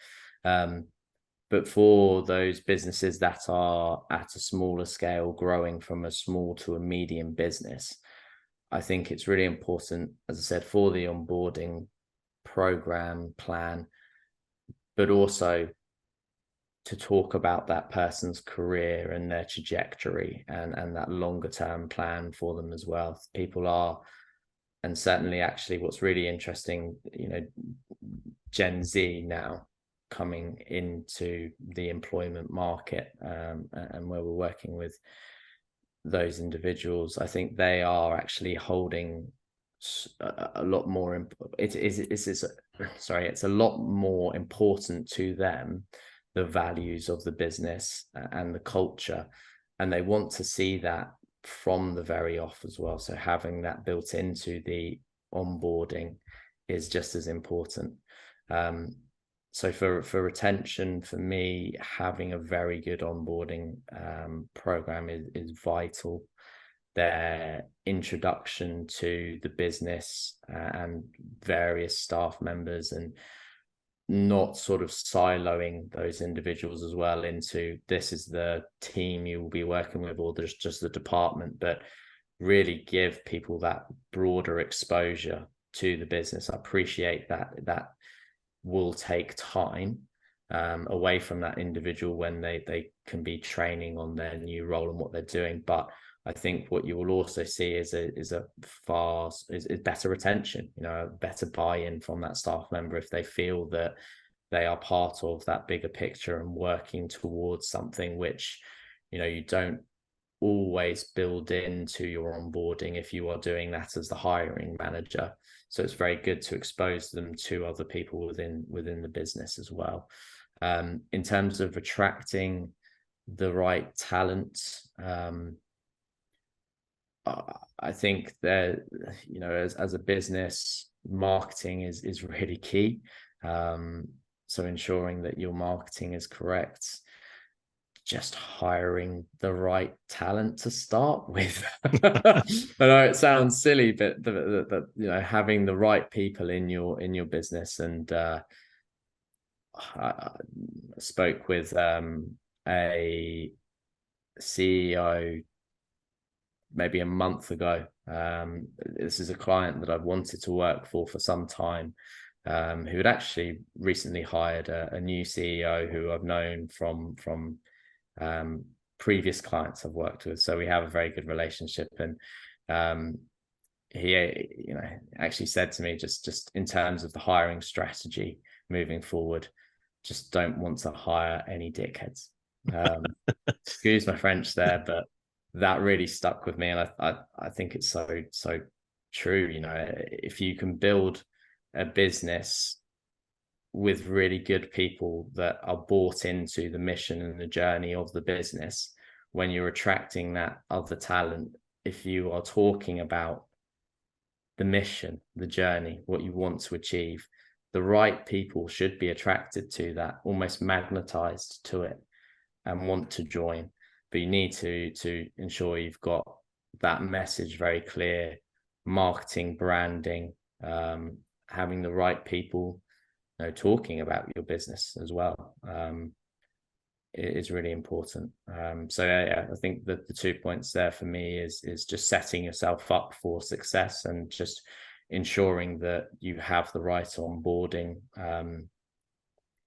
But for those businesses that are at a smaller scale, growing from a small to a medium business, I think it's really important, as I said, for the onboarding program plan, but also to talk about that person's career and their trajectory, and that longer term plan for them as well. People are, and certainly actually what's really interesting, Gen Z now coming into the employment market, and where we're working with those individuals, I think they are actually holding a lot more. It's a lot more important to them, the values of the business and the culture, and they want to see that from the very off as well. So having that built into the onboarding is just as important. So for retention, for me, having a very good onboarding program is vital. Their introduction to the business and various staff members, and not sort of siloing those individuals as well into, this is the team you will be working with, or there's just the department, but really give people that broader exposure to the business. I appreciate that will take time away from that individual when they can be training on their new role and what they're doing. But I think what you will also see is better retention, better buy-in from that staff member if they feel that they are part of that bigger picture and working towards something which, you don't always build into your onboarding if you are doing that as the hiring manager. So it's very good to expose them to other people within the business as well. In terms of attracting the right talent, I think that, you know, as a business, marketing is really key. So ensuring that your marketing is correct, just hiring the right talent to start with. I know it sounds silly, but you know, having the right people in your business. And I spoke with a CEO maybe a month ago. This is a client that I've wanted to work for some time, who had actually recently hired a new CEO who I've known from previous clients I've worked with. So we have a very good relationship. And he, you know, actually said to me, just in terms of the hiring strategy moving forward, just don't want to hire any dickheads. Excuse my French there, but that really stuck with me. And I think it's so true. You know, if you can build a business with really good people that are bought into the mission and the journey of the business, when you're attracting that other talent, if you are talking about the mission, the journey, what you want to achieve, the right people should be attracted to that, almost magnetized to it and want to join. But you need to ensure you've got that message very clear, marketing, branding, having the right people, you know, talking about your business as well. It is really important. So yeah, I think that the 2 points there for me is just setting yourself up for success and just ensuring that you have the right onboarding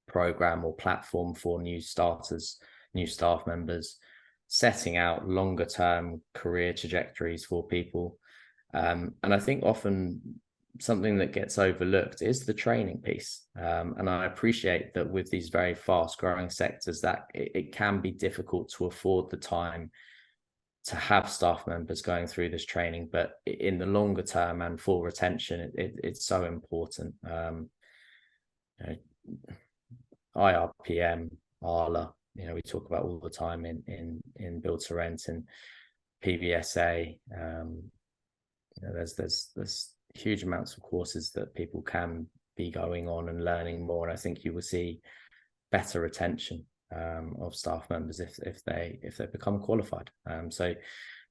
program or platform for new starters, new staff members, setting out longer term career trajectories for people. And I think often something that gets overlooked is the training piece. And I appreciate that with these very fast growing sectors that it can be difficult to afford the time to have staff members going through this training, but in the longer term and for retention, it's so important. You know, IRPM, ALA, you know, we talk about all the time in build to rent and PBSA. You know, there's huge amounts of courses that people can be going on and learning more. And I think you will see better retention of staff members if they become qualified. So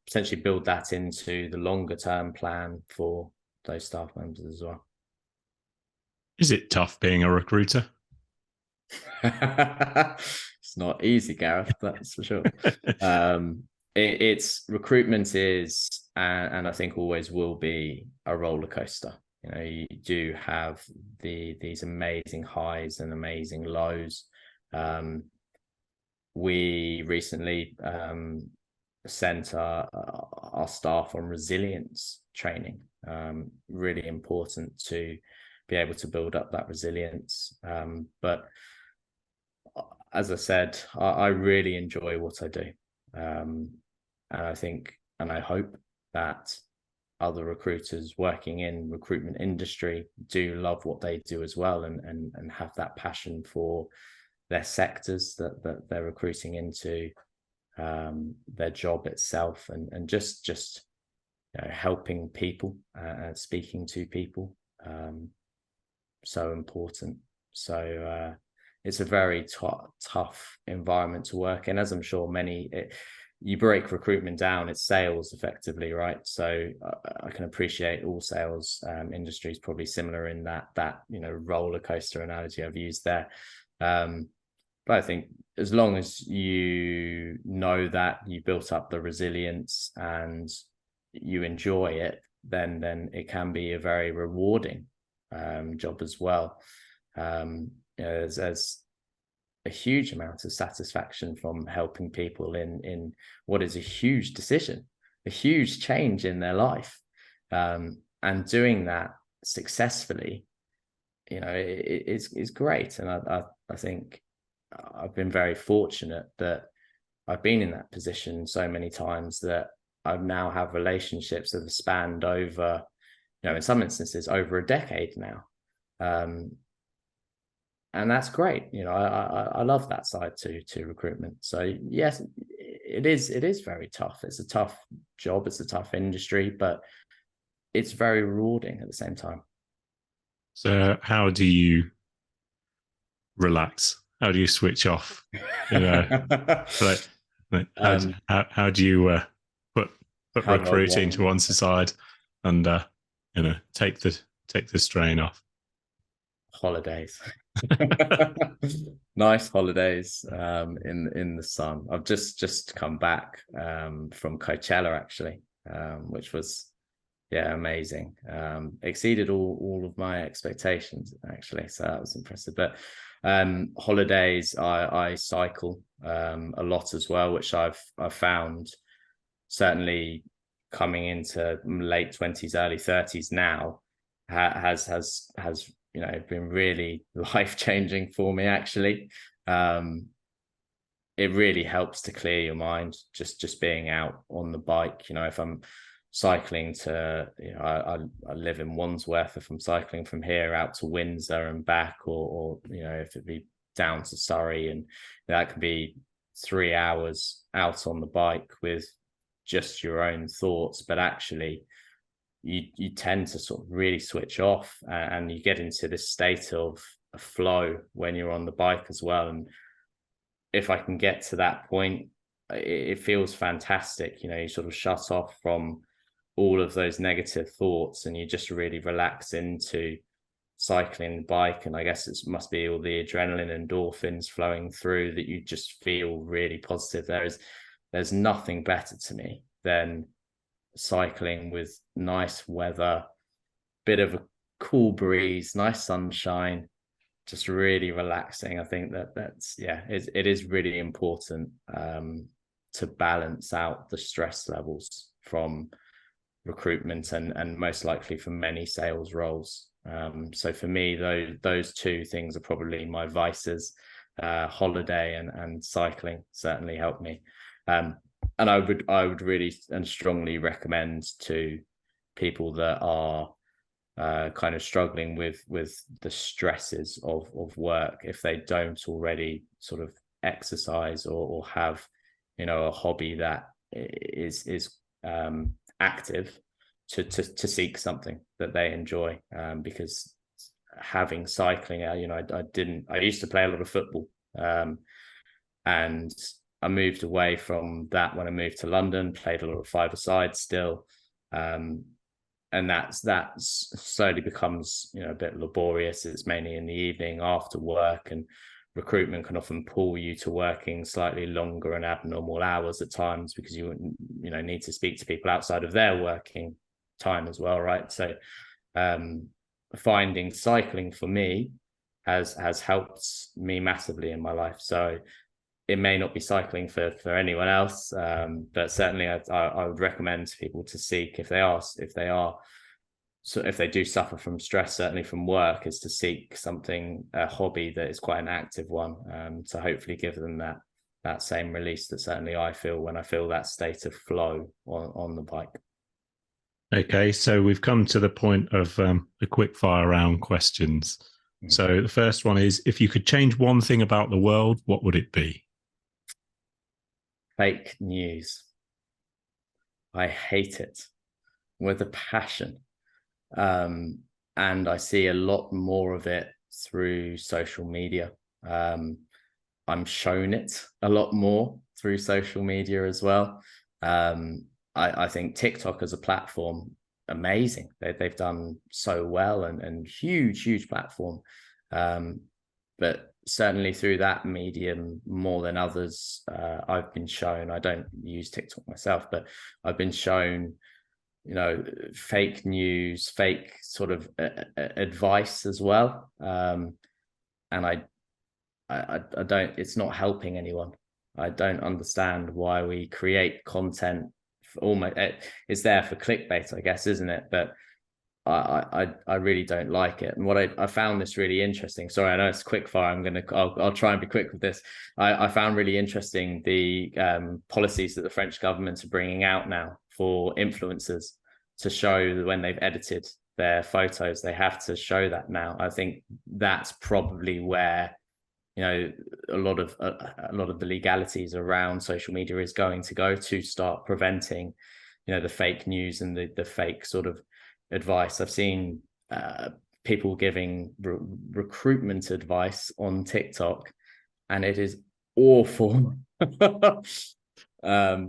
potentially build that into the longer term plan for those staff members as well. Is it tough being a recruiter? It's not easy, Gareth, that's for sure. It's recruitment is, and I think always will be, a roller coaster. You know, you do have these amazing highs and amazing lows. We recently sent our staff on resilience training. Really important to be able to build up that resilience. But as I said, I really enjoy what I do. And I think, and I hope that other recruiters working in recruitment industry do love what they do as well, and have that passion for their sectors that they're recruiting into, their job itself, and just you know, helping people, speaking to people, so important. So it's a very tough environment to work in, as I'm sure you break recruitment down, it's sales effectively, right? So I can appreciate all sales industries probably similar in that you know, roller coaster analogy I've used there. But I think as long as you know that you built up the resilience and you enjoy it, then it can be a very rewarding job as well. You know, there's a huge amount of satisfaction from helping people in what is a huge decision, a huge change in their life, and doing that successfully, you know, it's great. And I think I've been very fortunate that I've been in that position so many times that I now have relationships that have spanned over, in some instances, over a decade now. And that's great. I love that side to recruitment. So yes, it is very tough. It's a tough job. It's a tough industry, but it's very rewarding at the same time. So how do you relax? How do you switch off? Like how do you put recruiting to one side and take the strain off? Holidays. Nice holidays in the sun. I've just come back from Coachella actually, which was amazing. Exceeded all of my expectations actually, so that was impressive. But holidays, I cycle a lot as well, which I've found certainly coming into late 20s, early 30s now has been really life-changing for me actually. It really helps to clear your mind, just being out on the bike. If I'm cycling to, I live in Wandsworth, if I'm cycling from here out to Windsor and back, or if it be down to Surrey, and that could be 3 hours out on the bike with just your own thoughts, but actually you tend to sort of really switch off, and you get into this state of a flow when you're on the bike as well. And if I can get to that point, it feels fantastic. You sort of shut off from all of those negative thoughts and you just really relax into cycling the bike. And I guess it must be all the adrenaline, endorphins flowing through that you just feel really positive. There's nothing better to me than cycling with nice weather, bit of a cool breeze, nice sunshine, just really relaxing. I think it is really important to balance out the stress levels from recruitment and most likely for many sales roles. So for me, those two things are probably my vices. Holiday and cycling certainly help me. And I would really and strongly recommend to people that are kind of struggling with the stresses of work, if they don't already sort of exercise or have a hobby that is active, to seek something that they enjoy, because having cycling, I used to play a lot of football, and I moved away from that when I moved to London, played a lot of five-a-side still. And that slowly becomes, a bit laborious. It's mainly in the evening after work, and recruitment can often pull you to working slightly longer and abnormal hours at times, because you need to speak to people outside of their working time as well, right? So finding cycling for me has helped me massively in my life. So it may not be cycling for anyone else, but certainly I would recommend to people to seek, if they do suffer from stress, certainly from work, is to seek a hobby that is quite an active one, to hopefully give them that same release that certainly I feel when I feel that state of flow on the bike. Okay, so we've come to the point of the quick fire round questions. Mm-hmm. So the first one is, if you could change one thing about the world, what would it be? Fake news. I hate it with a passion. And I see a lot more of it through social media. I'm shown it a lot more through social media as well. I think TikTok as a platform, amazing. They've done so well, and huge platform. But certainly through that medium, more than others, I've been shown, I don't use TikTok myself, but I've been shown, fake news, fake sort of advice as well. And I don't, it's not helping anyone. I don't understand why we create content for it's there for clickbait, I guess, isn't it? But I really don't like it. And what I found this really interesting. Sorry, I know it's quick fire. I'll try and be quick with this. I found really interesting the policies that the French government are bringing out now for influencers to show that when they've edited their photos, they have to show that now. I think that's probably where, you know, a lot of the legalities around social media is going to go to start preventing, you know, the fake news and the fake sort of advice. I've seen people giving recruitment advice on TikTok, and it is awful.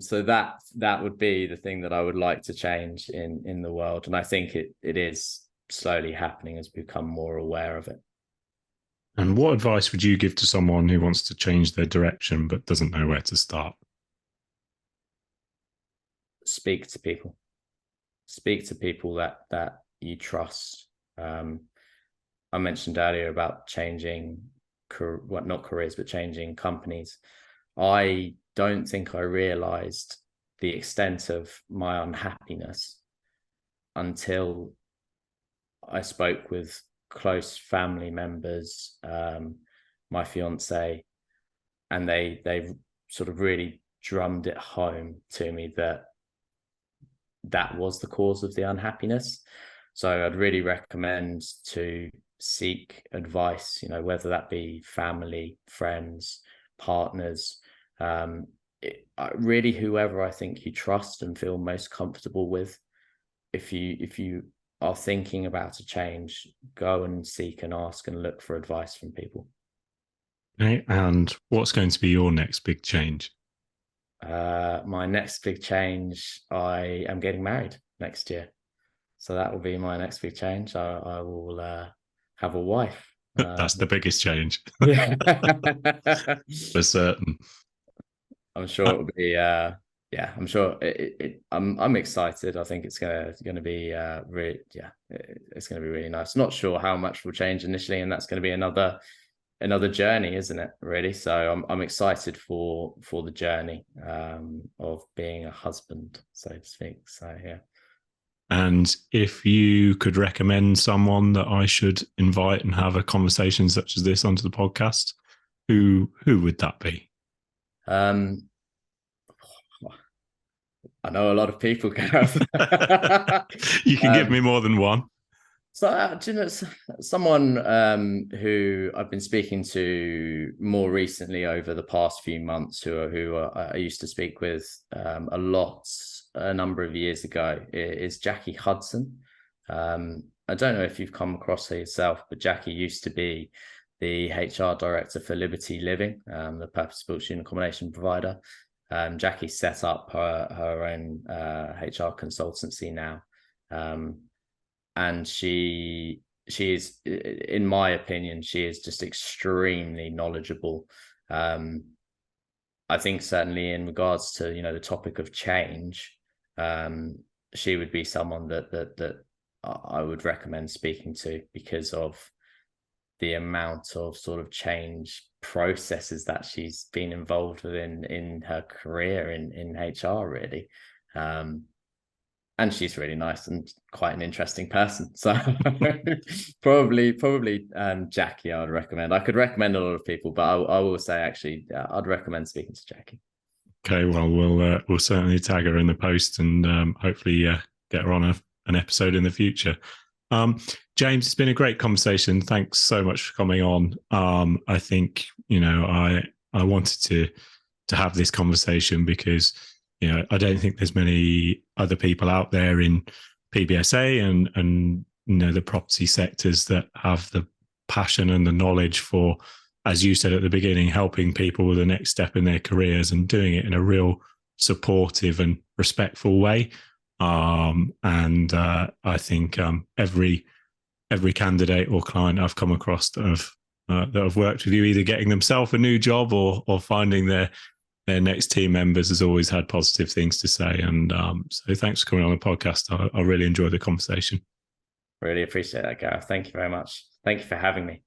So that would be the thing that I would like to change in the world, and I think it is slowly happening as we become more aware of it. And what advice would you give to someone who wants to change their direction but doesn't know where to start? Speak to people. Speak to people that you trust. I mentioned earlier about changing, not careers, but changing companies. I don't think I realized the extent of my unhappiness until I spoke with close family members, my fiance, and they sort of really drummed it home to me that was the cause of the unhappiness. So I'd really recommend to seek advice, you know, whether that be family, friends, partners, really whoever I think you trust and feel most comfortable with. If you are thinking about a change, go and seek and ask and look for advice from people. Okay. And what's going to be your next big change? My next big change, I am getting married next year. So that will be my next big change. I will have a wife. That's the biggest change. Yeah. For certain. I'm sure it will be I'm sure I'm excited. I think it's gonna be really, it's gonna be really nice. Not sure how much will change initially, and that's gonna be another journey, isn't it, really? So I'm excited for the journey of being a husband, so to speak. So yeah. And if you could recommend someone that I should invite and have a conversation such as this onto the podcast, who would that be? I know a lot of people, Gareth. You can give me more than one. So, do you know, someone who I've been speaking to more recently over the past few months, who I used to speak with a number of years ago, is Jackie Hudson. I don't know if you've come across her yourself, but Jackie used to be the HR director for Liberty Living, the purpose-built student accommodation provider. Jackie set up her own HR consultancy now. And she is, in my opinion, she is just extremely knowledgeable. I think certainly in regards to, you know, the topic of change, she would be someone that I would recommend speaking to, because of the amount of sort of change processes that she's been involved with in her career in HR, really. And she's really nice and quite an interesting person. So probably Jackie, I would recommend. I could recommend a lot of people, but I will say, actually, I'd recommend speaking to Jackie. Okay, well, we'll certainly tag her in the post and hopefully get her on an episode in the future. James, it's been a great conversation. Thanks so much for coming on. I think, you know, I wanted to have this conversation because, you know, I don't think there's many other people out there in PBSA and you know, the property sectors that have the passion and the knowledge for, as you said at the beginning, helping people with the next step in their careers and doing it in a real supportive and respectful way. I think every candidate or client I've come across that have worked with you, either getting themselves a new job or finding their next team members, has always had positive things to say. And so thanks for coming on the podcast. I really enjoyed the conversation. Really appreciate that, Gareth. Thank you very much. Thank you for having me.